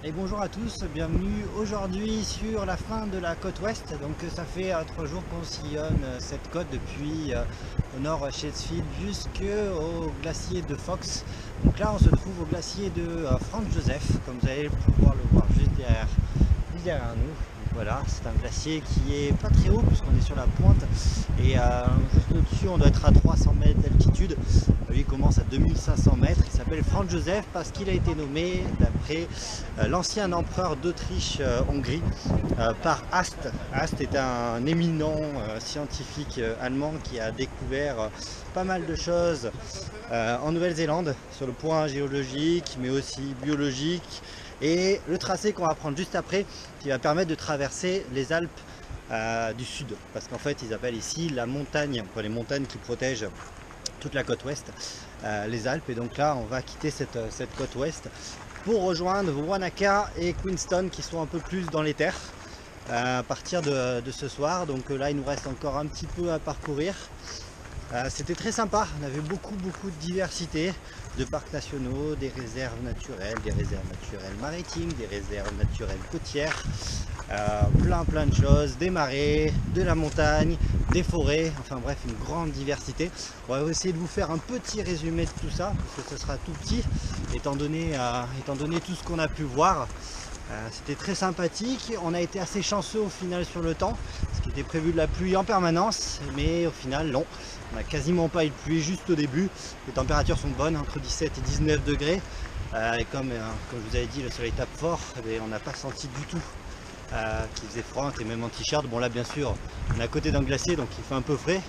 Et bonjour à tous, bienvenue aujourd'hui sur la fin de la côte ouest. Donc ça fait 3 jours qu'on sillonne cette côte depuis au nord Shadesfield jusqu'au glacier de Fox. Donc là on se trouve au glacier de Franz Joseph, comme vous allez pouvoir le voir juste derrière nous. Donc voilà, c'est un glacier qui est pas très haut puisqu'on est sur la pointe et juste au-dessus on doit être à 300 mètres d'altitude. Lui commence à 2500 mètres, il s'appelle Franz Joseph parce qu'il a été nommé d'après l'ancien empereur d'Autriche-Hongrie par Ast. Ast est un éminent scientifique allemand qui a découvert pas mal de choses en Nouvelle-Zélande sur le point géologique mais aussi biologique, et le tracé qu'on va prendre juste après qui va permettre de traverser les Alpes du sud, parce qu'en fait ils appellent ici la montagne, les montagnes qui protègent toute la côte ouest, les Alpes. Et donc là on va quitter cette côte ouest pour rejoindre Wanaka et Queenstown qui sont un peu plus dans les terres à partir de ce soir. Donc là il nous reste encore un petit peu à parcourir. C'était très sympa, on avait beaucoup de diversité de parcs nationaux, des réserves naturelles maritimes, des réserves naturelles côtières, plein de choses, des marais, de la montagne, des forêts, enfin bref une grande diversité. On va essayer de vous faire un petit résumé de tout ça parce que ce sera tout petit étant donné tout ce qu'on a pu voir. C'était très sympathique, on a été assez chanceux au final sur le temps, parce qu'il était prévu de la pluie en permanence, mais au final non, on n'a quasiment pas eu de pluie juste au début. Les températures sont bonnes, entre 17 et 19 degrés, et comme je vous avais dit, le soleil tape fort, et on n'a pas senti du tout qu'il faisait froid, on était même en t-shirt. Bon là bien sûr, on est à côté d'un glacier donc il fait un peu frais,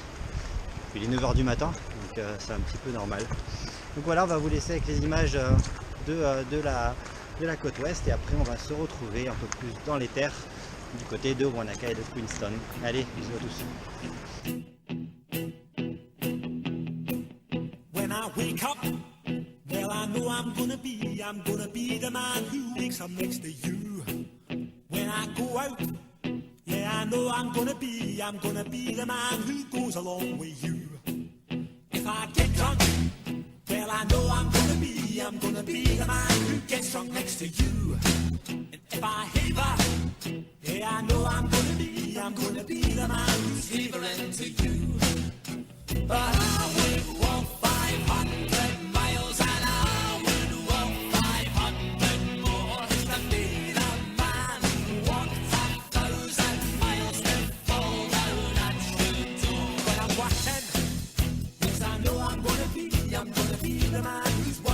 il est 9 h du matin, donc c'est un petit peu normal. Donc voilà, on va vous laisser avec les images de la côte ouest, et après on va se retrouver un peu plus dans les terres du côté de Wanaka et de Queenstown. Allez, bisous à tous. When I wake up, well I know I'm gonna be the man who wakes up next to you. When I go out, yeah I know I'm gonna be the man who goes along with you. If I get drunk, well I know I'm gonna be the man who gets drunk next to you. And if I haver, yeah I know I'm gonna be the man who's havering to you. But I would walk 500 miles and I would walk 500 more to be the man who walked 1,000 miles to fall down at your door. When I'm walking, yes I know I'm gonna be the man who's walking